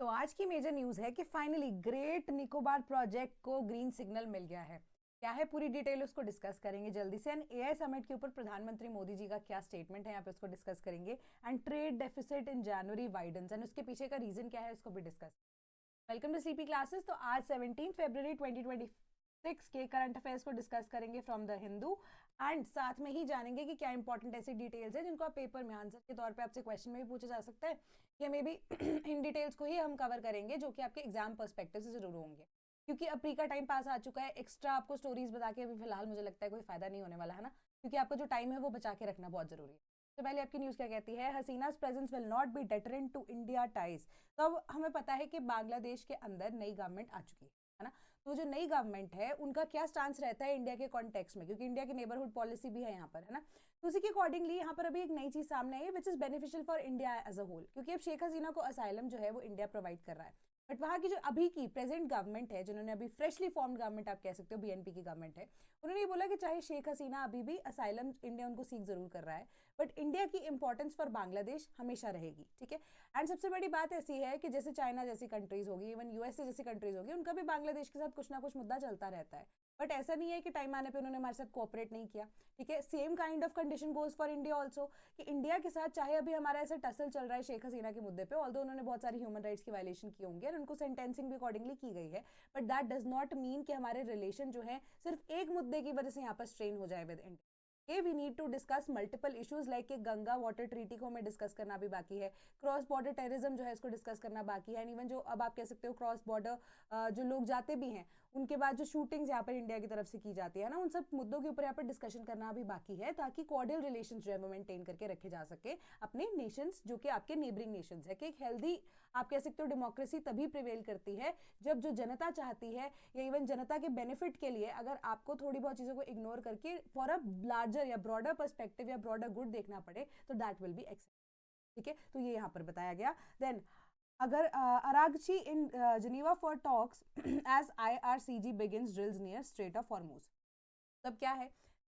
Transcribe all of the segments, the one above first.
तो आज की मेजर न्यूज है कि फाइनली ग्रेट निकोबार प्रोजेक्ट को ग्रीन सिग्नल मिल गया है। क्या है पूरी डिटेल उसको डिस्कस करेंगे जल्दी से। एंड एआई समिट के ऊपर प्रधानमंत्री मोदी जी का क्या स्टेटमेंट है यहाँ पे उसको डिस्कस करेंगे। And trade deficit in January widens and उसके पीछे का रीजन क्या है उसको भी discuss. Welcome to CP classes. तो आज 17 फरवरी 2026 के करंट अफेयर्स को डिस्कस करेंगे फ्रॉम द हिंदू। एंड साथ में ही जानेंगे कि क्या इंपॉर्टेंट ऐसी डिटेल्स है जिनको आप पेपर में आंसर के तौर पे आपसे क्वेश्चन में भी पूछा जा सकता है, या मे बी इन डिटेल्स को ही हम कवर करेंगे जो कि आपके एग्जाम पर्सपेक्टिव से जरूर होंगे। क्योंकि अब प्री का टाइम पास आ चुका है, एक्स्ट्रा आपको स्टोरीज बता के अभी फिलहाल मुझे लगता है कोई फायदा नहीं होने वाला है ना, क्योंकि आपका जो टाइम है वो बचा के रखना बहुत जरूरी है। तो पहले आपकी न्यूज क्या कहती है, हसीना's presence will not be deterrent to India ties. तो अब हमें पता है कि बांग्लादेश के अंदर नई गवर्नमेंट आ चुकी है ना। तो जो नई गवर्नमेंट है उनका क्या स्टांस रहता है इंडिया के कॉन्टेक्स्ट में, क्योंकि इंडिया की नेबरहुड पॉलिसी भी है यहाँ पर, है ना। तो उसी के अकॉर्डिंगली यहाँ पर अभी एक नई चीज सामने आई है which is beneficial for India as a whole, क्योंकि अब शेख हसीना को असाइलम जो है वो इंडिया प्रोवाइड कर रहा है। बट वहाँ की जो अभी की प्रेजेंट गवर्नमेंट है, जिन्होंने अभी फ्रेशली फॉर्म्ड गवर्नमेंट आप कह सकते हो, बीएनपी की गवर्नमेंट है, उन्होंने ये बोला कि चाहे शेख हसीना अभी भी असाइलम इंडिया उनको सीख जरूर कर रहा है, बट इंडिया की इंपॉर्टेंस फॉर बांग्लादेश हमेशा रहेगी। ठीक है। एंड सबसे बड़ी बात ऐसी है कि जैसे चाइना जैसी कंट्रीज होगी, इवन यूएसए जैसी कंट्रीज होगी, उनका भी बांग्लादेश के साथ कुछ ना कुछ मुद्दा चलता रहता है। बट ऐसा नहीं है कि टाइम आने पे उन्होंने हमारे साथ कोऑपरेट नहीं किया। ठीक है। Same kind of condition goes for India also, कि इंडिया के साथ चाहे अभी हमारा ऐसा टसल चल रहा है शेख हसीना के मुद्दे पे, ऑल्दो उन्होंने बहुत सारी ह्यूमन राइट्स की वायलेशन की होंगी और उनको सेंटेंसिंग भी अकॉर्डिंगली की गई है, but that does not mean कि हमारे रिलेशन जो है सिर्फ एक मुद्दे की वजह से यहाँ पर स्ट्रेन हो जाए with India. We need to discuss multiple issues like Ganga water treaty को हमें डिस्कस करना भी बाकी है, क्रॉस बॉर्डर टेररिज्म जो है इसको डिस्कस करना बाकी है, एंड इवन जो अब आप कह सकते हो क्रॉस बॉर्डर जो लोग जाते भी हैं उनके बाद जो शूटिंग्स यहाँ पर इंडिया की तरफ से की जाती है ना, उन सब मुद्दों के ऊपर यहाँ पर डिस्कशन करना भी बाकी है, ताकि कॉर्डियल रिलेशन जो है वो मेंटेन करके रखे जा सके अपने नेशंस जो कि आपके नेबरिंग नेशंस है। कि एक हेल्दी आप कह सकते हो डेमोक्रेसी तभी प्रिवेल करती है जब जो जनता चाहती है या इवन जनता के बेनिफिट के लिए अगर आपको थोड़ी बहुत चीज़ों को इग्नोर करके फॉर अ लार्जर या ब्रॉडर पर्सपेक्टिव या ब्रॉडर गुड देखना पड़े, तो दैट विल बी एक्सेप्ट। ठीक है। तो ये यहाँ पर बताया गया। देन अगर Araghchi in Geneva for talks as IRCG begins drills near Strait of Hormuz. तब क्या है,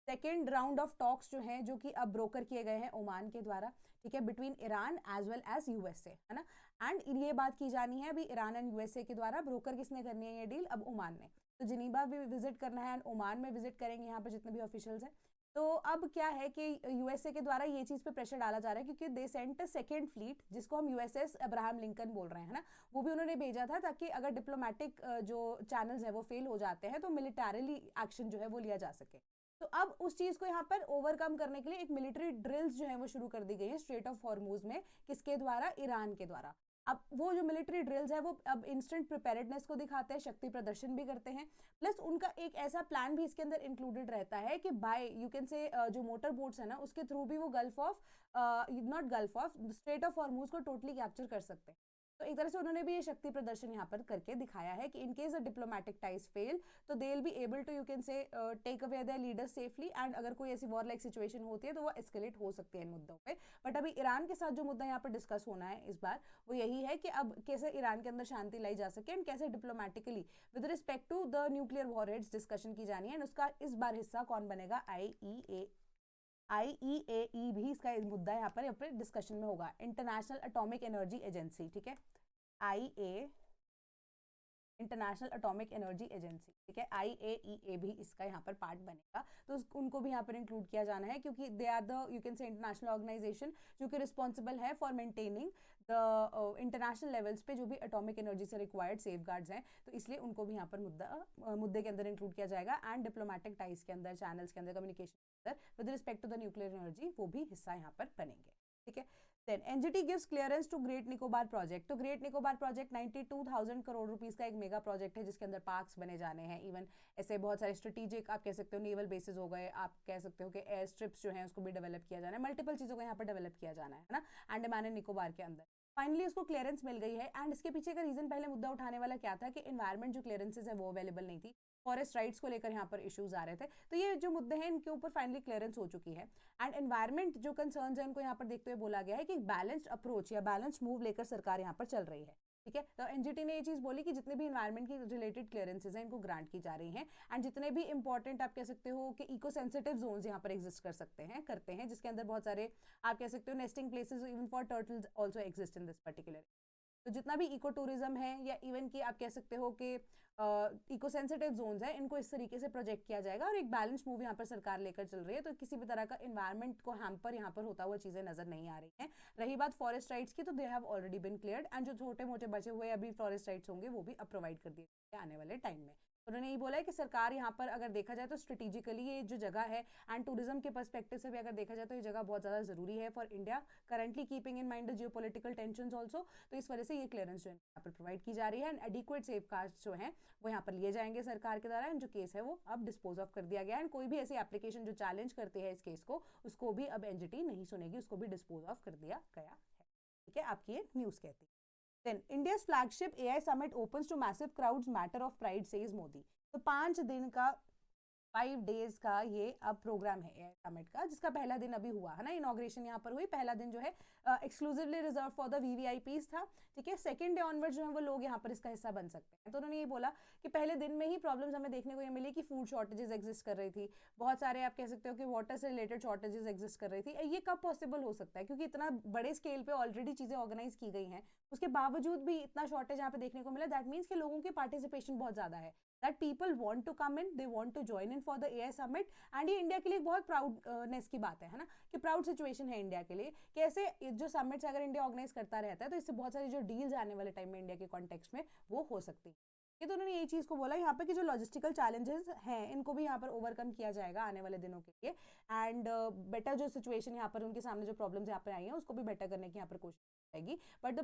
सेकेंड राउंड ऑफ टॉक्स जो हैं जो कि अब ब्रोकर किए गए हैं ओमान के द्वारा, ठीक है, between Iran as well as USA, है ना। एंड ये बात की जानी है अभी ईरान एंड यूएसए के द्वारा, ब्रोकर किसने करनी है ये डील, अब ओमान ने। तो जिनीबा भी विजिट करना है एंड ओमान में विजिट करेंगे यहाँ पर जितने भी ऑफिशियल्स हैं। तो अब क्या है कि यूएसए के द्वारा ये चीज पे प्रेशर डाला जा रहा है, क्योंकि दे सेंट सेकेंड फ्लीट जिसको हम यूएसएस अब्राहम लिंकन बोल रहे हैं ना, वो भी उन्होंने भेजा था ताकि अगर डिप्लोमेटिक जो चैनल्स है वो फेल हो जाते हैं तो मिलिटरीली एक्शन जो है वो लिया जा सके। तो अब उस चीज को यहाँ पर ओवरकम करने के लिए एक मिलिट्री ड्रिल्स जो है वो शुरू कर दी गई है स्ट्रेट ऑफ हॉर्मुज में, किसके द्वारा, ईरान के द्वारा। अब वो जो मिलिट्री ड्रिल्स है वो अब इंस्टेंट प्रिपेयर्डनेस को दिखाते हैं, शक्ति प्रदर्शन भी करते हैं, प्लस उनका एक ऐसा प्लान भी इसके अंदर इंक्लूडेड रहता है कि बाय यू कैन से जो मोटर बोट्स है ना उसके थ्रू भी वो gulf of not gulf of straight of Hormuz को टोटली कैप्चर कर सकते हैं। तो एक तरह से उन्होंने भी ये शक्ति प्रदर्शन यहाँ पर करके दिखाया है कि in case diplomatic ties fail तो they will be able to you can say take away their leaders safely, and अगर कोई ऐसी वॉर लाइक सिचुएशन होती है तो वो एस्केलेट हो सकती है इन मुद्दों पे। बट अभी ईरान के साथ जो मुद्दा यहाँ पर डिस्कस होना है इस बार वो यही है कि अब कैसे ईरान के अंदर शांति लाई जा सके एंड कैसे diplomatically with respect to the nuclear warheads discussion की जानी है, एंड उसका इस बार हिस्सा कौन बनेगा, आईईए भी इसका मुद्दा यहाँ पर डिस्कशन में होगा, इंटरनेशनल एटॉमिक एनर्जी एजेंसी। ठीक है, आईए इंटरनेशनल एटॉमिक एनर्जी एजेंसी, ठीक है, आईएईए भी इसका यहाँ पर पार्ट बनेगा, तो उनको भी यहाँ पर इंक्लूड किया जाना है, क्योंकि they are the you can say international organisation जो कि रिस्पॉन्सिबल है for maintaining the international levels पे जो भी एटॉमिक एनर्जी से रिक्वायर्ड सेफगार्ड्स हैं, तो इसलिए उनको भी यहाँ पर मुद्दे के अंदर इंक्लूड किया जाएगा, एंड डिप्लोमेटिक टाइज के अंदर, चैनल्स के अंदर, कम्युनिकेशन के अंदर with respect to the nuclear energy वो भी हिस्सा यहाँ पर बनेंगे। ठीक है। Then NGT gives clearance to great Nicobar project. तो great Nicobar project 92,000 crore rupees का एक मेगा प्रोजेक्ट है जिसके अंदर पार्क्स बने जाने हैं, इवन ऐसे बहुत सारे स्ट्रेटेजिक आप कह सकते हो नेवल बेसिस हो गए, आप कह सकते हो कि एयर स्ट्रिप्स जो हैं उसको भी डेवलप किया जाना है, मल्टीपल चीज़ों को यहाँ पर डेवलप किया जाना है ना, अंडमान एंड निकोबार के अंदर। फाइनली उसको क्लियरेंस मिल गई है, एंड इसके पीछे का रीजन पहले मुद्दा उठाने वाला क्या था कि एनवायरमेंट जो क्लियरेंसेज है वो अवेलेबल नहीं थी, फॉरेस्ट राइट्स को लेकर यहाँ पर इश्यूज आ रहे थे, तो ये जो मुद्दे हैं इनके ऊपर फाइनली क्लियरेंस हो चुकी है, एंड एनवायरमेंट जो कंसर्न्स है उनको यहाँ पर देखते हुए बोला गया है कि बैलेंस्ड अप्रोच या बैलेंस्ड मूव लेकर सरकार यहाँ पर चल रही है। ठीक है। तो एनजीटी ने ये चीज बोली कि जितने भी एनवायरमेंट की रिलेटेड क्लियरेंसेज हैं इनको ग्रांट की जा रही हैं, एंड जितने भी इंपॉर्टेंट आप कह सकते हो कि इको सेंसिटिव जोन्स यहाँ पर एग्जिस्ट कर सकते हैं, करते हैं, जिसके अंदर बहुत सारे आप कह सकते हो nesting places even for turtles also exist in this particular. तो जितना भी इको टूरिज्म है या इवन कि आप कह सकते हो कि इको सेंसिटिव जोन्स है, इनको इस तरीके से प्रोजेक्ट किया जाएगा और एक बैलेंस मूव यहाँ पर सरकार लेकर चल रही है। तो किसी भी तरह का इन्वायरमेंट को हैम्पर यहाँ पर होता हुआ चीज़ें नजर नहीं आ रही हैं। रही बात फॉरेस्ट राइट्स की, तो they have already been cleared, and जो छोटे मोटे बचे हुए अभी फॉरेस्ट राइट्स होंगे वो भी अब प्रोवाइड कर दिए आने वाले टाइम में। उन्होंने ये बोला है कि सरकार यहाँ पर अगर देखा जाए तो स्ट्रेटेजिकली ये जो जगह है एंड टूरिज्म के पर्सपेक्टिव से भी अगर देखा जाए तो ये जगह बहुत ज़्यादा ज़रूरी है for India, currently keeping in mind the geopolitical tensions also. तो इस वजह से ये क्लियरेंस जो है यहाँ पर प्रोवाइड की जा रही है एंड एडिक्वेट सेफगार्ड्स जो हैं वो यहाँ पर लिए जाएंगे सरकार के द्वारा, एंड जो केस है वो अब डिस्पोज ऑफ कर दिया गया है। एंड कोई भी ऐसी एप्लीकेशन जो चैलेंज करती है इस केस को, उसको भी अब एनजीटी नहीं सुनेगी, उसको भी डिस्पोज ऑफ कर दिया गया है। ठीक है, आपकी ये न्यूज़ कहती है। Then India's flagship AI summit opens to massive crowds, matter of pride, says Modi. तो 5 दिन का 5 डेज का ये अब प्रोग्राम है एआई समिट का, जिसका पहला दिन अभी हुआ है ना, इनॉग्रेशन यहाँ पर हुई। पहला दिन जो है exclusively reserve for the VVIPs था। ठीक है, सेकंड डे ऑनवर्ड जो है वो लोग यहाँ पर इसका हिस्सा बन सकते हैं। तो उन्होंने ये बोला कि पहले दिन में ही प्रॉब्लम्स हमें देखने को ये मिली कि फूड शॉर्टेजेस एग्जिस्ट कर रही थी, बहुत सारे आप कह सकते हो कि वाटर से रिलेटेड शॉर्टेजेस एग्जिस्ट कर रही थी। ये कब पॉसिबल हो सकता है, क्योंकि इतना बड़े स्केल पे ऑलरेडी चीज़ें ऑर्गेनाइज की गई हैं, उसके बावजूद भी इतना शॉर्टेज यहाँ पे देखने को मिला। दैट मीन्स कि लोगों की पार्टिसिपेशन बहुत ज़्यादा है, that people want to come in, they want to join in for the AI summit, and ये इंडिया के लिए बहुत प्राउडनेस की बात है ना, कि प्राउड सिचुएशन है इंडिया के लिए कि ऐसे जो समिट्स अगर इंडिया ऑर्गेनाइज करता रहता है तो इससे बहुत सारी जो डील्स आने वाले टाइम में इंडिया के कॉन्टेक्स्ट में वो हो सकती है। ये तो उन्होंने ये चीज़ को बोला यहाँ पे कि जो लॉजिस्टिकल चैलेंजेस हैं इनको भी यहाँ पर ओवरकम किया जाएगा आने वाले दिनों के लिए, एंड बेटर जो सिचुएशन यहाँ पर उनके सामने जो प्रॉब्लम्स यहाँ पर आई हैं उसको भी बेटर करने की यहाँ पर कोशिश जाएगी। But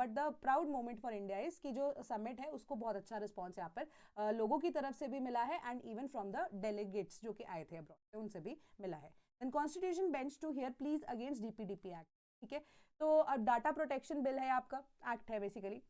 the proud moment for India is कि जो समिट है उसको बहुत अच्छा रिस्पॉन्स यहाँ पर लोगों की तरफ से भी मिला है, and even from the delegates जो कि आए थे अब्रॉड से उनसे भी मिला है। Then constitution bench to hear pleas against DPDP act. ठीक है, तो अब डाटा प्रोटेक्शन बिल है आपका, एक्ट है बेसिकली।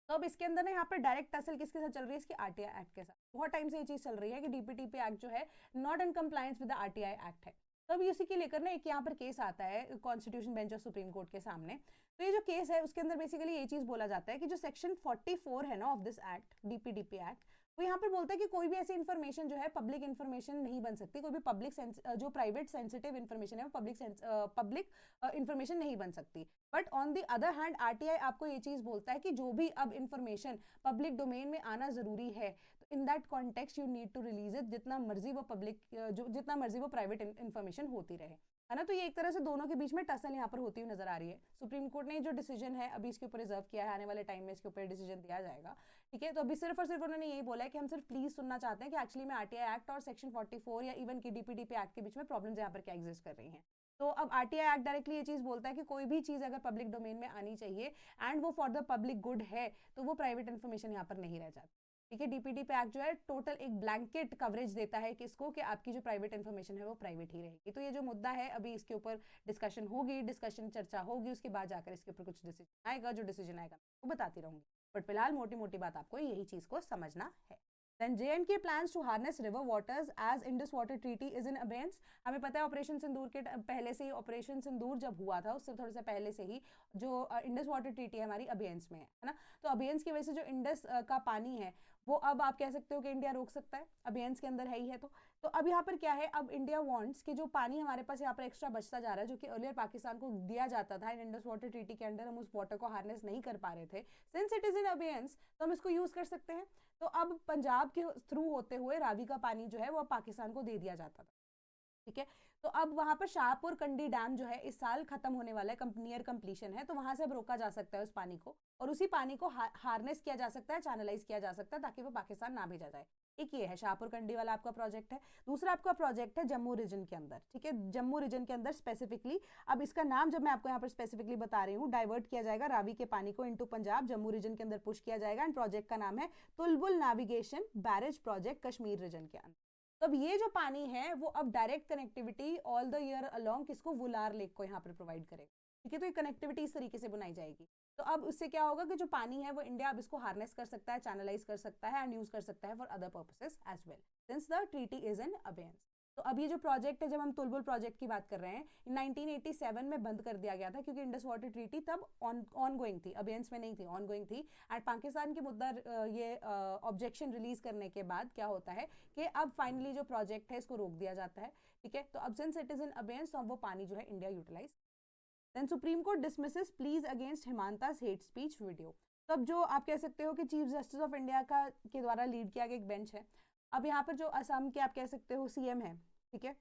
तो अब इसके अंदर ना यहाँ पर डायरेक्ट टसल किसके साथ चल रही है, इसकी आरटीआई एक्ट के साथ। बहुत टाइम से ये चीज चल रही है कि डीपीटीपी एक्ट जो है not in compliance with the RTI act है। तो अभी उसी के लेकर ना एक यहाँ पर केस आता है कॉन्स्टिट्यूशन बेंच और सुप्रीम कोर्ट के सामने। तो ये जो केस है उसके अंदर बेसिकली ये चीज बोला जाता है कि जो सेक्शन 44 है ना of this act, DPDP act, वो यहाँ पर बोलता है कि कोई भी ऐसी इन्फॉर्मेशन जो है पब्लिक इन्फॉर्मेशन नहीं बन सकती, कोई भी पब्लिक जो प्राइवेट सेंसिटिव इन्फॉर्मेशन है वो पब्लिक इन्फॉर्मेशन नहीं बन सकती। But on the other hand RTI आपको ये चीज बोलता है कि जो भी अब इन्फॉर्मेशन पब्लिक डोमेन में आना जरूरी है, तो in that context you need to release it, जितना मर्जी वो पब्लिक जितना मर्जी वो प्राइवेट इन्फॉर्मेशन होती रहे, है ना। तो ये एक तरह से दोनों के बीच में टसल यहाँ पर होती हुई नजर आ रही है। सुप्रीम कोर्ट ने जो डिसीजन है अभी इसके ऊपर रिजर्व किया है, आने वाले टाइम में इसके ऊपर डिसीजन दिया जाएगा। ठीक है, तो अभी सिर्फ और सिर्फ उन्होंने यही बोला है कि हम सिर्फ प्लीज सुनना चाहते हैं कि एक्चुअली में आरटीआई एक्ट और सेक्शन 44 या इवन की डीपीडीपी एक्ट के बीच में प्रॉब्लम्स यहाँ पर क्या एग्जिस्ट कर रही हैं। तो अब आरटीआई एक्ट डायरेक्टली ये चीज बोलता है कि कोई भी चीज अगर पब्लिक डोमेन में आनी चाहिए एंड वो फॉर द पब्लिक गुड है तो वो प्राइवेट इन्फॉर्मेशन यहाँ पर नहीं रह जाती। ठीक है, डीपीडीपी एक्ट जो है टोटल एक ब्लैंकेट कवरेज देता है किसको, कि आपकी जो प्राइवेट इन्फॉर्मेशन है वो प्राइवेट ही रहेगी। तो ये जो मुद्दा है अभी इसके ऊपर डिस्कशन होगी, डिस्कशन चर्चा होगी, उसके बाद जाकर इसके ऊपर कुछ डिसीजन आएगा। जो डिसीजन आएगा मैं बताती रहूंगी, बट फिलहाल मोटी मोटी बात आपको यही चीज को समझना है। Then J&K plans to harness river waters as Indus Water Treaty is in abeyance। हमें पता है ऑपरेशन सिंदूर के पहले से ही, ऑपरेशन सिंदूर जब हुआ था उससे थोड़ा सा पहले से ही जो इंडस वाटर ट्रीटी है हमारी अबेयंस में है ना। तो अबेयंस की वजह से जो इंडस का पानी है वो अब आप कह सकते हो कि इंडिया रोक सकता है, अबेयंस के अंदर है ही है। तो अब यहाँ पर क्या है, अब इंडिया वांट्स कि जो पानी हमारे पास यहाँ पर एक्स्ट्रा बचता जा रहा है जो कि अर्लियर पाकिस्तान को दिया जाता था, इंडस वाटर ट्रीटी के अंडर हम उस वाटर को हार्नेस नहीं कर पा रहे थे, since it is in abeyance तो हम इसको यूज कर सकते हैं। तो अब पंजाब के थ्रू होते हुए रावी का पानी जो है वो पाकिस्तान को दे दिया जाता था। ठीक है, तो अब वहां पर शाहपुर कंडी डैम जो है इस साल खत्म होने वाला है, नियर कंप्लीशन है, तो वहां से अब रोका जा सकता है उस पानी को, और उसी पानी को हार्नेस किया जा सकता है, चैनलाइज किया जा सकता है ताकि वो पाकिस्तान ना भेजा जाए। एक ये है शाहपुर कंडी वाला आपका प्रोजेक्ट है। दूसरा आपका प्रोजेक्ट है जम्मू रीजन के अंदर। ठीक है, जम्मू रीजन के अंदर स्पेसिफिकली, अब इसका नाम जब मैं आपको यहाँ पर स्पेसिफिकली बता रही हूँ, डाइवर्ट किया जाएगा रावी के पानी को इनटू पंजाब, जम्मू रीजन के अंदर पुश किया जाएगा, एंड प्रोजेक्ट का नाम है Tulbul navigation barrage project Kashmir region के अंदर। तो अब ये जो पानी है वो अब direct connectivity all the year along किसको, वुलार लेक को यहाँ पर प्रोवाइड करेगा। ठीक है, तो ये कनेक्टिविटी इस तरीके से बनाई जाएगी। तो अब उससे क्या होगा कि जो पानी है वो इंडिया अब इसको हार्नेस कर सकता है, चैनलाइज कर सकता है, एंड यूज कर सकता है for other purposes as well, since the treaty is in abeyance. तो अब ये जो प्रोजेक्ट है, जब हम तुलबुल प्रोजेक्ट की बात कर रहे हैं, 1987 में बंद कर दिया गया था क्योंकि इंडस वाटर ट्रीटी तब ऑन गोइंग थी, अबेयंस में नहीं थी, ऑन गोइंग थी। एंड पाकिस्तान के मुद्दा ये ऑब्जेक्शन रिलीज करने के बाद क्या होता है कि अब फाइनली जो प्रोजेक्ट है इसको रोक दिया जाता है। ठीक है, तो अब since it is in abeyance तो अब वो पानी जो है India utilise then Supreme Court dismisses pleas against Himanta's hate speech video. तो अब जो आप कह सकते हो कि चीफ जस्टिस ऑफ इंडिया का के द्वारा लीड किया गया एक बेंच है, अब यहाँ पर जो असम के आप कह सकते हो सीएम है, ठीक है,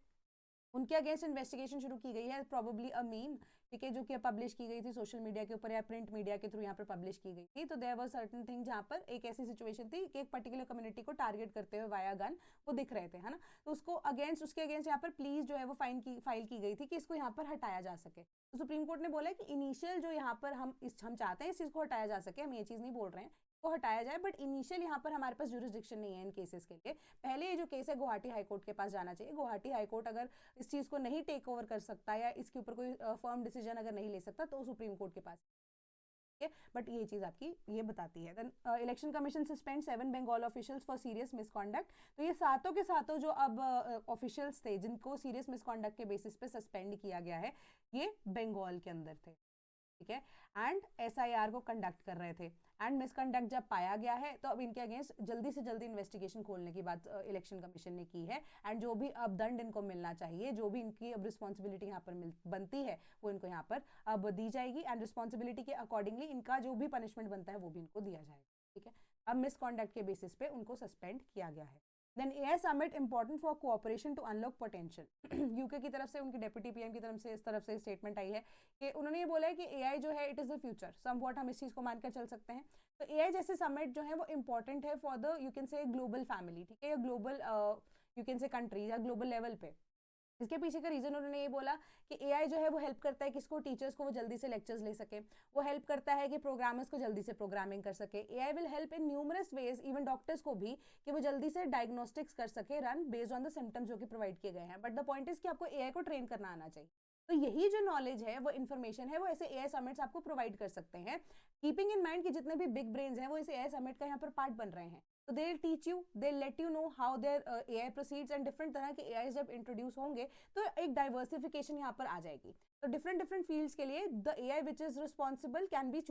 उनके अगेंस्ट इन्वेस्टिगेशन शुरू की गई है, प्रोबेबली अ मीम, ठीक है, जो कि पब्लिश की गई थी सोशल मीडिया के ऊपर या प्रिंट मीडिया के थ्रू यहाँ पर पब्लिश की गई थी। तो देयर वाज सर्टेन थिंग जहाँ पर एक ऐसी सिचुएशन थी कि एक पर्टिकुलर कम्युनिटी को टारगेट करते हुए वाया गन वो दिख रहे थे, है ना, तो उसको अगेंस्ट उसके अगेंस्ट यहाँ पर प्लीज जो है वो फाइल की गई थी कि इसको यहाँ पर हटाया जा सके। तो सुप्रीम कोर्ट ने बोला कि इनिशियल जो यहाँ पर हम चाहते हैं इस चीज को हटाया जा सके, हम ये चीज नहीं बोल रहे हैं को हटाया जाए, बट इनिशियल यहाँ पर हमारे पास जुरिस्डिक्शन नहीं है इन केसेस के लिए। पहले ये जो केस है गुवाहाटी हाईकोर्ट के पास जाना चाहिए, गुवाहाटी हाईकोर्ट अगर इस चीज को नहीं टेक ओवर कर सकता या इसके ऊपर कोई फर्म डिसीजन अगर नहीं ले सकता तो सुप्रीम कोर्ट के पास, बट ये चीज आपकी ये बताती है। Then election commission suspend 7 Bengal officials for serious misconduct. तो ये सातों के सातों जो अब ऑफिशियल्स थे जिनको सीरियस मिसकॉन्डक्ट के बेसिस पे सस्पेंड किया गया है, ये बंगाल के अंदर थे, ठीक है, एंड एसआईआर को कंडक्ट कर रहे थे, एंड मिसकंडक्ट जब पाया गया है तो अब इनके अगेंस्ट जल्दी से जल्दी इन्वेस्टिगेशन खोलने की बात इलेक्शन कमीशन ने की है, एंड जो भी अब दंड इनको मिलना चाहिए, जो भी इनकी अब रिस्पॉन्सिबिलिटी यहाँ पर बनती है वो इनको यहाँ पर अब दी जाएगी, एंड रिस्पॉन्सिबिलिटी के अकॉर्डिंगली इनका जो भी पनिशमेंट बनता है वो भी इनको दिया जाएगा, ठीक है। अब मिसकॉन्डक्ट के बेसिस पे उनको सस्पेंड किया गया है। Then AI summit important for cooperation to unlock potential. UK की तरफ से उनकी डेप्यूटी पीएम की तरफ से स्टेटमेंट आई है कि उन्होंने ये बोला है कि AI जो है it is the future, somewhat हम इस चीज को मानकर चल सकते हैं। तो AI जैसे समिट जो है वो इंपॉर्टेंट है फॉर द यू कैन से ग्लोबल फैमिली, ठीक है, या ग्लोबल यू कैन से कंट्री या ग्लोबल लेवल पे। इसके पीछे का रीजन उन्होंने ये बोला कि AI जो है वो हेल्प करता है किसको, टीचर्स को वो जल्दी से लेक्चर्स ले सके, वो हेल्प करता है कि प्रोग्रामर्स को जल्दी से प्रोग्रामिंग कर सके। AI will help in numerous ways, even doctors को भी, कि वो जल्दी से डायग्नोस्टिक्स कर सके run based on the symptoms जो कि प्रोवाइड किए गए हैं। बट द पॉइंट इज कि आपको AI को ट्रेन करना आना चाहिए। तो यही जो नॉलेज है वो इन्फॉर्मेशन है वो ऐसे AI समिट्स आपको प्रोवाइड कर सकते हैं, कीपिंग इन माइंड कि जितने भी बिग ब्रेन्स हैं वो इस AI समिट का यहाँ पर पार्ट बन रहे हैं। तो they teach you, they let you know how their AI proceeds, and different तरह के AI जब इंट्रोड्यूस होंगे तो एक डाइवर्सिफिकेशन यहाँ पर आ जाएगी। तो डिफरेंट डिफरेंट फील्ड्स के लिए the AI which is responsible can be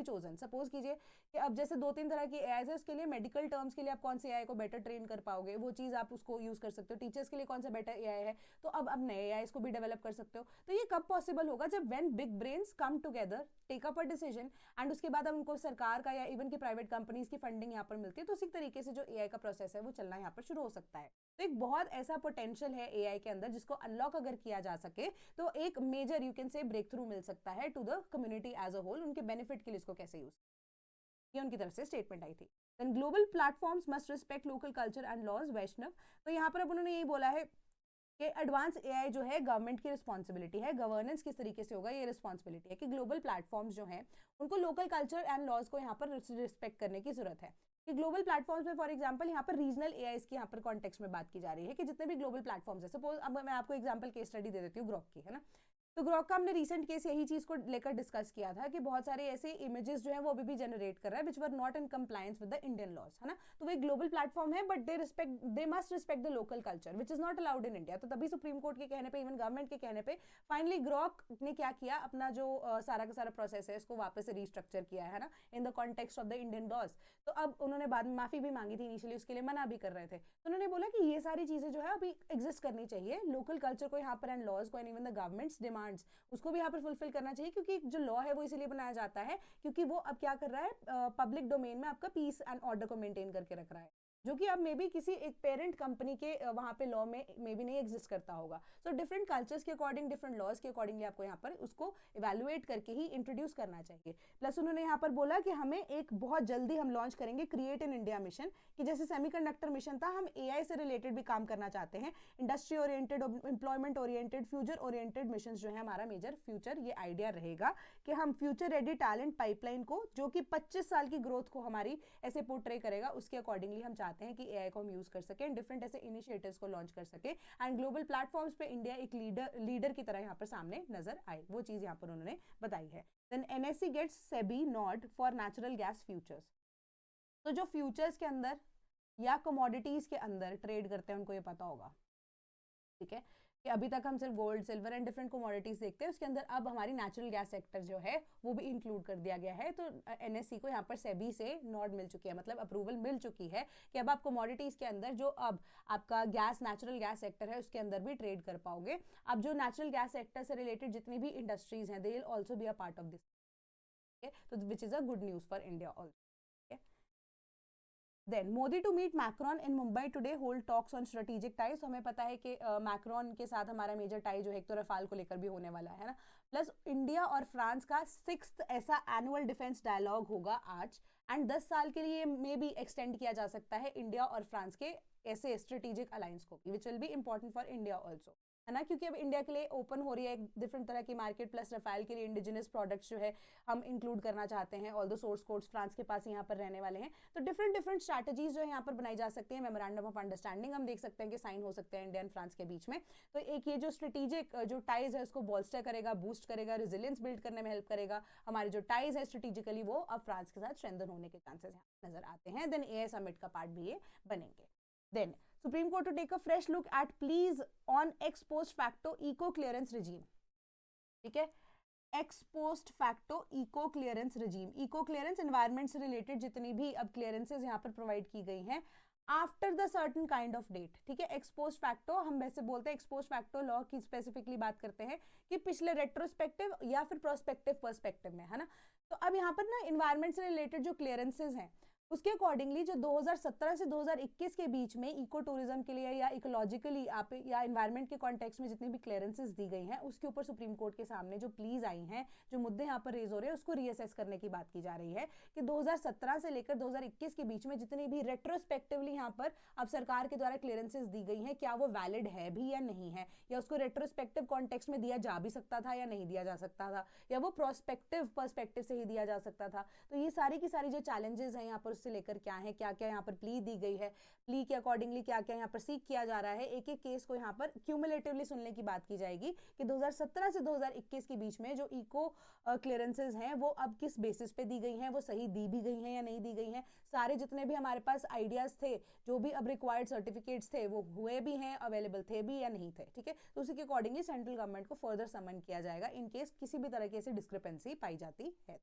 chosen. Suppose कीजिए कि अब जैसे 2-3 तरह की AI है, उसके लिए मेडिकल टर्म्स के लिए आप कौन से AI को बेटर ट्रेन कर पाओगे, वो चीज आप उसको यूज कर सकते हो। टीचर्स के लिए कौन सा बेटर AI है, तो अब नए AI को भी डेवलप कर सकते हो। तो ये कब पॉसिबल होगा, जब when big brains come together, take up a decision, and उसके बाद अब उनको सरकार का या इवन की प्राइवेट कंपनीज की फंडिंग यहाँ पर मिलती है, तो उसी तरीके से जो AI का प्रोसेस है वो चलना यहाँ पर शुरू हो सकता है। तो एक बहुत ऐसा पोटेंशियल है AI के अंदर जिसको अनलॉक अगर किया जा सके तो एक major you can say breakthrough मिल सकता है to the community as a whole, उनके बेनिफिट के लिए इसको कैसे यूज, ये उनकी तरफ से स्टेटमेंट आई थी। Then global platforms must respect local culture and laws, Vaishnaw. तो यहाँ पर अब उन्होंने यही बोला है कि एडवांस AI जो है गवर्नमेंट की रिस्पॉन्सिबिलिटी है, गवर्नेंस किस तरीके से होगा ये रिस्पॉन्सिबिलिटी है, कि ग्लोबल प्लेटफॉर्म्स जो हैं उनको लोकल कल्चर एंड लॉज को यहाँ पर रिस्पेक्ट करने की जरूरत है। कि ग्लोबल प्लेटफॉर्म्स में फॉर एग्जांपल यहाँ पर रीजनल AIs की यहाँ पर कॉन्टेक्स्ट में बात की जा रही है कि जितने भी ग्लोबल प्लेटफॉर्म्स है, सपोज अब मैं आपको एग्जांपल केस स्टडी दे देती हूँ ग्रोक की, है ना। तो ग्रोक का हमने रिसेंट केस यही चीज को लेकर डिस्कस किया था कि बहुत सारे ऐसे इमेजेस जो है वो अभी भी जनरेट कर रहा है which were not in compliance with the Indian laws, है ना। तो वो एक ग्लोबल प्लेटफॉर्म है but they must respect the local culture which is not allowed in India. तो तभी सुप्रीम कोर्ट के कहने पे, इवन गवर्नमेंट के कहने पे, फाइनली ग्रोक ने क्या किया, अपना जो सारा का सारा प्रोसेस है इसको वापस से रिस्ट्रक्चर किया है ना in the context of the Indian laws. तो अब उन्होंने बाद में माफी भी मांगी थी, इनिशियली उसके लिए मना भी कर रहे थे। तो उन्होंने बोला कि ये सारी चीजें जो है अभी एग्जिस्ट करनी चाहिए, लोकल कल्चर को यहाँ पर एंड लॉज को and even the governments demands उसको भी यहाँ पर फुलफिल करना चाहिए, क्योंकि जो लॉ है वो इसीलिए बनाया जाता है क्योंकि वो अब क्या कर रहा है, पब्लिक डोमेन में आपका पीस एंड ऑर्डर को मेंटेन करके रख रहा है, जो कि अब मे बी किसी एक पेरेंट कंपनी के वहां पे लॉ में मे बी नहीं एग्जिस्ट करता होगा। सो डिफरेंट कल्चर्स के अकॉर्डिंग, डिफरेंट लॉज के अकॉर्डिंगली आपको यहाँ पर उसको इवेलुएट करके ही इंट्रोड्यूस करना चाहिए। प्लस उन्होंने यहाँ पर बोला कि हमें एक बहुत जल्दी हम लॉन्च करेंगे क्रिएट इन इंडिया मिशन, कि जैसे सेमीकंडक्टर मिशन था, हम AI से रिलेटेड भी काम करना चाहते हैं, industry oriented, employment oriented, future oriented mission जो है हमारा मेजर फ्यूचर ये आइडिया रहेगा कि हम फ्यूचर रेडी टैलेंट पाइपलाइन को, जो कि 25 साल की ग्रोथ को हमारी ऐसे पोर्ट्रे करेगा, उसके अकॉर्डिंगली हम चाहते हैं कि AI को हम यूज कर सके, डिफरेंट ऐसे इनिशिएटिव्स को लॉन्च कर सके, एंड ग्लोबल प्लेटफॉर्म्स पे इंडिया एक लीडर की तरह यहाँ पर सामने नजर आए, वो चीज यहाँ पर उन्होंने बताई है। Then NSE gets SEBI nod for natural gas futures. तो जो फ्यूचर्स के अंदर या कमोडिटीज के अंदर ट्रेड करते हैं उनको ये पता होगा, ठीक है, कि अभी तक हम सिर्फ gold silver and different commodities देखते हैं, उसके अंदर अब हमारी नेचुरल गैस सेक्टर जो है वो भी इंक्लूड कर दिया गया है। तो एनएससी को यहाँ पर सेबी से नॉड मिल चुकी है, मतलब अप्रूवल मिल चुकी है कि अब आप कमोडिटीज के अंदर जो अब आपका गैस नेचुरल गैस सेक्टर है उसके अंदर भी ट्रेड कर पाओगे। अब जो नेचुरल गैस सेक्टर से रिलेटेड जितनी भी इंडस्ट्रीज हैं, they will also be a part of this, तो which is a good news for India also. Then Modi to meet Macron in Mumbai today, hold talks on strategic ties. हमें पता है कि Macron के साथ हमारा मेजर टाई जो है एक तो रफाल को लेकर भी होने वाला है ना, प्लस इंडिया और फ्रांस का 6th ऐसा एनुअल डिफेंस डायलॉग होगा आज, एंड 10 साल के लिए मे बी एक्सटेंड किया जा सकता है इंडिया और फ्रांस के ऐसे स्ट्रेटेजिक अलायंस को, which will be important for India also, है ना, क्योंकि अब इंडिया के लिए ओपन हो रही है एक डिफरेंट तरह की मार्केट, प्लस रफाल के लिए इंडिजिनस प्रोडक्ट्स जो है हम इंक्लूड करना चाहते हैं, all the source codes France के पास यहाँ पर रहने वाले हैं, तो डिफरेंट स्ट्रैटेजीज जो है यहाँ पर बनाई जा सकती है। मेमोरेंडम ऑफ अंडरस्टैंडिंग हम देख सकते हैं कि साइन हो सकते हैं इंडिया एंड फ्रांस के बीच में। तो एक ये जो स्ट्रेटेजिक जो टाइज है उसको बॉल्स्टर करेगा, बूस्ट करेगा, रेजिलियंस बिल्ड करने में हेल्प करेगा। हमारे जो टाइज है स्ट्रेटेजिकली वो अब फ्रांस के साथ स्ट्रेंथन होने के चांसेस नजर आते हैं। देन एआई समिट का पार्ट भी ये बनेंगे। Then Supreme Court to take a fresh look at pleas on ex post facto eco clearance regime. ठीक है, ex post facto eco clearance regime, eco clearance environment से related जितनी भी अब clearances यहाँ पर provide की गई हैं after the certain kind of date. ठीक है, एक्स पोस्ट फैक्टो हम वैसे बोलते हैं, एक्स पोस्ट फैक्टो लॉ की स्पेसिफिकली बात करते हैं कि पिछले रेट्रोस्पेक्टिव या फिर प्रोस्पेक्टिव पर्सपेक्टिव में, है ना। तो अब यहाँ पर ना इन्वायरमेंट से रिलेटेड जो क्लियरेंसेज हैं उसके अकॉर्डिंगली जो 2017 से 2021 के बीच में इको टूरिज्म के लिए या इकोलॉजिकली आप या एनवायरनमेंट के कॉन्टेक्स्ट में जितनी भी क्लियरेंसेस दी गई हैं उसके ऊपर सुप्रीम कोर्ट के सामने जो प्लीज आई हैं, जो मुद्दे यहाँ पर रेज हो रहे हैं उसको रीअसेस करने की बात की जा रही है कि 2017 से लेकर 2021 के बीच में जितनी भी रेट्रोस्पेक्टिवली यहाँ पर अब सरकार के द्वारा क्लियरेंसेस दी गई हैं क्या वो वैलिड है भी या नहीं है, या उसको रेट्रोस्पेक्टिव कॉन्टेक्स्ट में दिया जा भी सकता था या नहीं दिया जा सकता था, या वो प्रोस्पेक्टिव पर्सपेक्टिव से ही दिया जा सकता था। तो ये सारी की सारी जो चैलेंजेस हैं यहाँ पर उससे लेकर क्या है, क्या क्या यहाँ पर प्ली दी गई है, प्ली के अकॉर्डिंगली क्या क्या यहाँ पर सीख किया जा रहा है, एक एक केस को यहाँ पर क्यूमुलेटिवली सुनने की बात की जाएगी कि 2017 से 2021 के बीच में जो इको क्लियरेंसेज हैं वो अब किस बेसिस पे दी गई हैं, वो सही दी भी गई हैं या नहीं दी गई हैं, सारे जितने भी हमारे पास आइडियाज थे, जो भी अब रिक्वायर्ड सर्टिफिकेट्स थे वो हुए भी हैं, अवेलेबल थे भी या नहीं थे। ठीक है, तो उसी के अकॉर्डिंगली सेंट्रल गवर्नमेंट को फर्दर समन किया जाएगा इन केस किसी भी तरह की ऐसी डिस्क्रिपेंसी पाई जाती है।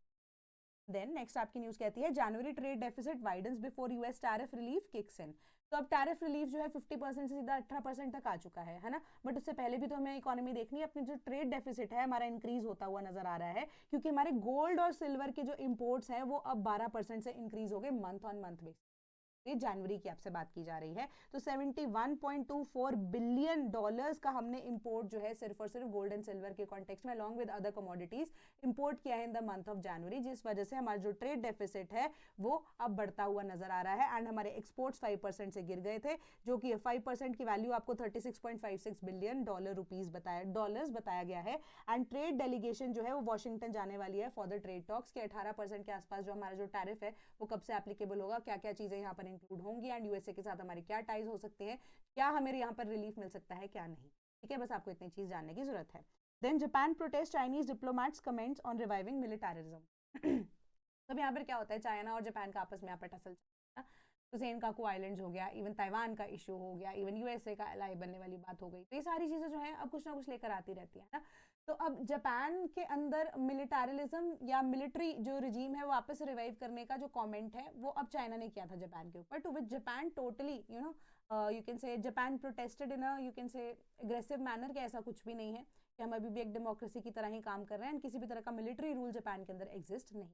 देन नेक्स्ट आपकी न्यूज कहती है January trade deficit widens before US tariff relief kicks in. तो अब टैरिफ रिलीफ जो है 50% से सीधा 18% तक आ चुका है ना, बट उससे पहले भी तो हमें इकोनॉमी देखनी है, अपनी जो ट्रेड डेफिसिट है हमारा इंक्रीज होता हुआ नजर आ रहा है क्योंकि हमारे गोल्ड और सिल्वर के जो इंपोर्ट्स हैं वो अब 12% से इंक्रीज हो गए मंथ ऑन मंथ बेसिस। ये जनवरी की आपसे बात की जा रही है, तो 71.24 बिलियन डॉलर्स का हमने इंपोर्ट जो है सिर्फ और सिर्फ गोल्ड एंड सिल्वर के कॉन्टेक्स्ट में along with other commodities import किया है in the month of January, जिस वजह से हमारा जो ट्रेड डेफिसिट है वो अब बढ़ता हुआ नजर आ रहा है। एंड हमारे एक्सपोर्ट्स 5% से गिर गए थे, जो कि 5% की वैल्यू आपको 36.56 बिलियन डॉलर्स बताया गया है। एंड ट्रेड डेलीगेशन जो है वो वॉशिंगटन जाने वाली है फॉर द ट्रेड टॉक्स के 18% के आसपास जो हमारा जो टैरिफ है वो कब से एप्लीकेबल होगा, क्या क्या चीजें यहाँ पर इंक्लूड होंगी एंड यूएसए के साथ हमारे क्या टाइज हो सकते हैं, क्या हमें यहाँ पर रिलीफ मिल सकता है क्या नहीं। ठीक है, बस आपको इतनी चीज जानने की जरूरत है। Then Japan protest Chinese diplomat's comments on reviving militarism. तो यहाँ पर क्या होता है, चाइना और जापान का आपस में यहाँ पर टसल चलता है, तो सेनकाकू आइलैंड्स हो गया, इवन ताइवान का इशू हो गया, इवन यूएसए का एलाई बनने वाली बात हो गई, तो ये सारी चीजें जो है अब कुछ ना कुछ लेकर आती रहती है ना। तो अब जापान के अंदर मिलिटरिज्म या मिलिट्री जो रिजीम है वो वापस रिवाइव करने का जो कमेंट है वो अब चाइना ने किया था जापान के ऊपर, to which Japan totally you can say Japan protested in you can say aggressive manner, कि ऐसा कुछ भी नहीं है कि हम अभी भी एक डेमोक्रेसी की तरह ही काम कर रहे हैं, किसी भी तरह का मिलिट्री रूल जापान के अंदर एग्जिस्ट नहीं,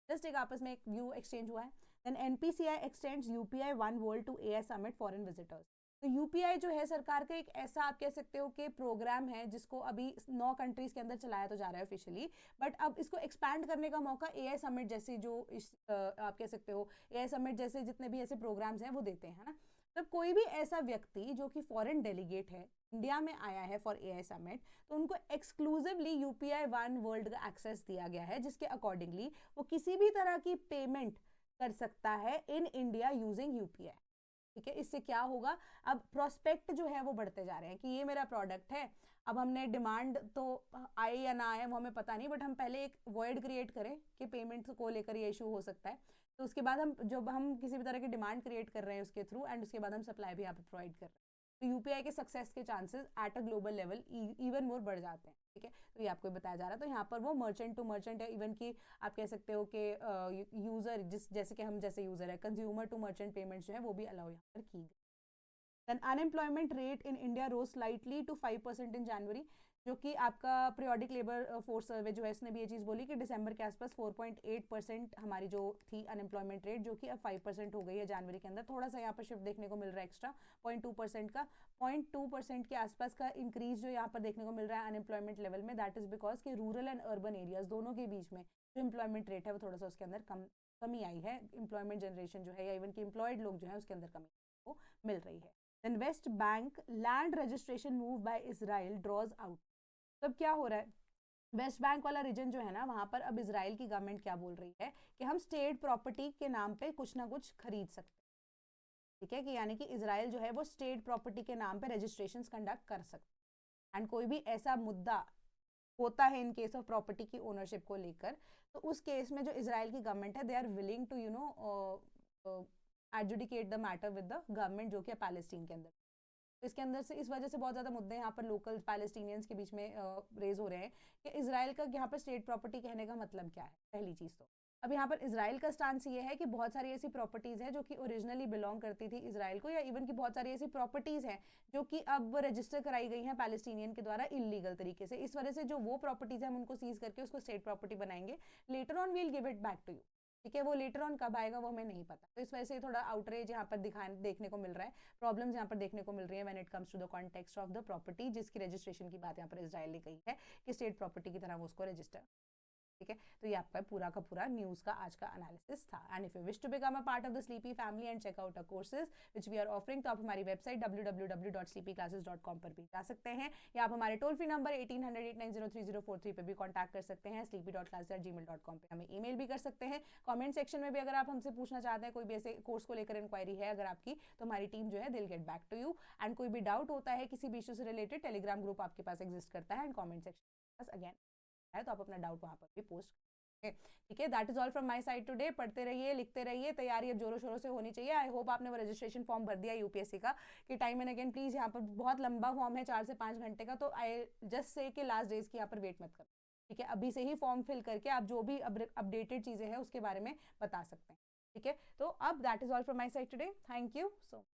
जस्ट एक आपस में एक व्यू एक्सचेंज हुआ है। Then NPCI extends UPI one world to AI summit foreign visitors. तो यूपीआई जो है सरकार का एक ऐसा आप कह सकते हो कि प्रोग्राम है जिसको अभी 9 कंट्रीज के अंदर चलाया तो जा रहा है ऑफिशियली, बट अब इसको एक्सपैंड करने का मौका एआई समिट जैसे जो आप कह सकते हो एआई समिट जैसे जितने भी ऐसे प्रोग्राम्स हैं वो देते हैं ना। तब कोई भी ऐसा व्यक्ति जो कि फॉरेन डेलीगेट है इंडिया में आया है फॉर एआई समिट, तो उनको एक्सक्लूसिवली यूपीआई वन वर्ल्ड का एक्सेस दिया गया है, जिसके अकॉर्डिंगली वो किसी भी तरह की पेमेंट कर सकता है इन इंडिया यूजिंग यूपीआई। ठीक है, इससे क्या होगा, अब प्रोस्पेक्ट जो है वो बढ़ते जा रहे हैं कि ये मेरा प्रोडक्ट है। अब हमने डिमांड तो आए या ना आए वो हमें पता नहीं, बट हम पहले एक वॉइड क्रिएट करें कि पेमेंट को लेकर ये इशू हो सकता है, तो उसके बाद हम जब हम किसी भी तरह की डिमांड क्रिएट कर रहे हैं उसके थ्रू एंड उसके बाद हम सप्लाई भी यहाँ पे प्रोवाइड कर रहे हैं, तो यूपीआई के सक्सेस के chances at a global level even more बढ़ जाते हैं, ठीक है। तो ये आपको बताया जा रहा है। तो यहाँ पर वो मर्चेंट टू मर्चेंट है, इवन की आप कह सकते हो कि यूजर जैसे कि हम जैसे यूजर है, कंज्यूमर टू मर्चेंट पेमेंट्स जो है वो भी अलाउ यहाँ पर की गई। Then unemployment rate in India rose slightly to 5% in January, जो कि आपका पीरियोडिक लेबर फोर्स सर्वे जो है उसने भी ये चीज़ बोली कि दिसंबर के आसपास 4.8% हमारी जो थी अनएम्प्लॉयमेंट रेट, जो कि अब 5% हो गई है जनवरी के अंदर। थोड़ा सा यहाँ पर शिफ्ट देखने को मिल रहा है एक्स्ट्रा 0.2% का, 0.2% के आसपास का इंक्रीज जो यहाँ पर देखने को मिल रहा है अनएम्प्लॉयमेंट लेवल में। दैट इज बिकॉज कि रूरल एंड अर्बन एरियाज दोनों के बीच में जो एम्प्लॉयमेंट रेट है वो थोड़ा सा उसके अंदर कमी आई है, एम्प्लॉयमेंट जनरेशन जो है या इवन की एम्प्लॉयड लोग जो है उसके अंदर कमी को मिल रही है। Then West Bank land registration move by Israel draws out। तब क्या हो रहा है, वेस्ट बैंक वाला रीजन जो है ना, वहां पर अब इजराइल की गवर्नमेंट क्या बोल रही है कि हम स्टेट प्रॉपर्टी के नाम पे कुछ ना कुछ खरीद सकते हैं, ठीक है, कि यानी कि इजराइल जो है वो स्टेट प्रॉपर्टी के नाम पे रजिस्ट्रेशंस कंडक्ट कर सकते हैं। एंड कोई भी ऐसा मुद्दा होता है इन केस ऑफ प्रॉपर्टी की ओनरशिप को लेकर, तो उस केस में जो इजराइल की गवर्नमेंट है they are willing to adjudicate the matter with the government जो कि पैलेस्टीन के अंदर। तो इसके अंदर से इस वजह से बहुत ज़्यादा मुद्दे यहाँ पर लोकल पैलेस्टीनियंस के बीच में रेज हो रहे हैं कि इजराइल का यहाँ पर स्टेट प्रॉपर्टी कहने का मतलब क्या है। पहली चीज़ तो अब यहाँ पर इजराइल का स्टांस ये है कि बहुत सारी ऐसी प्रॉपर्टीज हैं जो कि ओरिजिनली बिलोंग करती थी इजराइल को, या इवन की बहुत सारी ऐसी प्रॉपर्टीज हैं जो कि अब रजिस्टर कराई गई हैं पैलेस्टीनियन के द्वारा इलीगल तरीके से। इस वजह से जो वो प्रॉपर्टीज हैं हम उनको सीज करके उसको स्टेट प्रॉपर्टी बनाएंगे, later on we'll give it back to you, ठीक है। वो लेटर ऑन कब आएगा वो हमें नहीं पता। तो इस वजह से थोड़ा आउटरेज यहाँ पर देखने को मिल रहा है, प्रॉब्लम्स यहाँ पर देखने को मिल रही है when it comes to the context of the property, जिसकी रजिस्ट्रेशन की बात यहाँ पर इजराइल ने कही है कि स्टेट प्रॉपर्टी की तरह वो उसको रजिस्टर, ठीक है। तो ये आपका पूरा का पूरा न्यूज का आज का एनालिसिस था। And if you wish to become a part of the Sleepy family and check out a courses which we are offering, तो आप हमारी वेबसाइट www.sleepyclasses.com पर भी जा सकते हैं, या आप हमारे टोल फ्री नंबर 1800-890-3043 पे भी कॉन्टैक्ट कर सकते हैं। sleepy.classes@gmail.com पे हमें ईमेल भी कर सकते हैं। कमेंट सेक्शन में भी अगर आप हमसे पूछना चाहते हैं कोई भी ऐसे कोर्स को लेकर इंक्वायरी है अगर आपकी, तो हमारी टीम जो है will get back to you. And कोई भी डाउट होता है किसी भी इशू से रिलेटेड, टेलीग्राम ग्रुप आपके पास एग्जिस्ट करता है एंड कॉमेंट सेक्शन अगेन है, तो आप अपना डाउट वहां पर भी पोस्ट, ठीक है। That is all from my side today. पढ़ते रहिए, लिखते रहिए, तैयारी अब जोरों शोरों से होनी चाहिए। आई होप आपने वो रजिस्ट्रेशन फॉर्म भर दिया यूपीएससी का कि टाइम एंड अगेन प्लीज, यहाँ पर बहुत लंबा फॉर्म है 4 से 5 घंटे का, तो आई जस्ट से कि लास्ट डेज की यहाँ पर वेट मत करो, ठीक है। अभी से ही फॉर्म फिल करके आप जो भी अपडेटेड चीजें हैं उसके बारे में बता सकते हैं, ठीक है। तो अब that is all from my side today, thank you so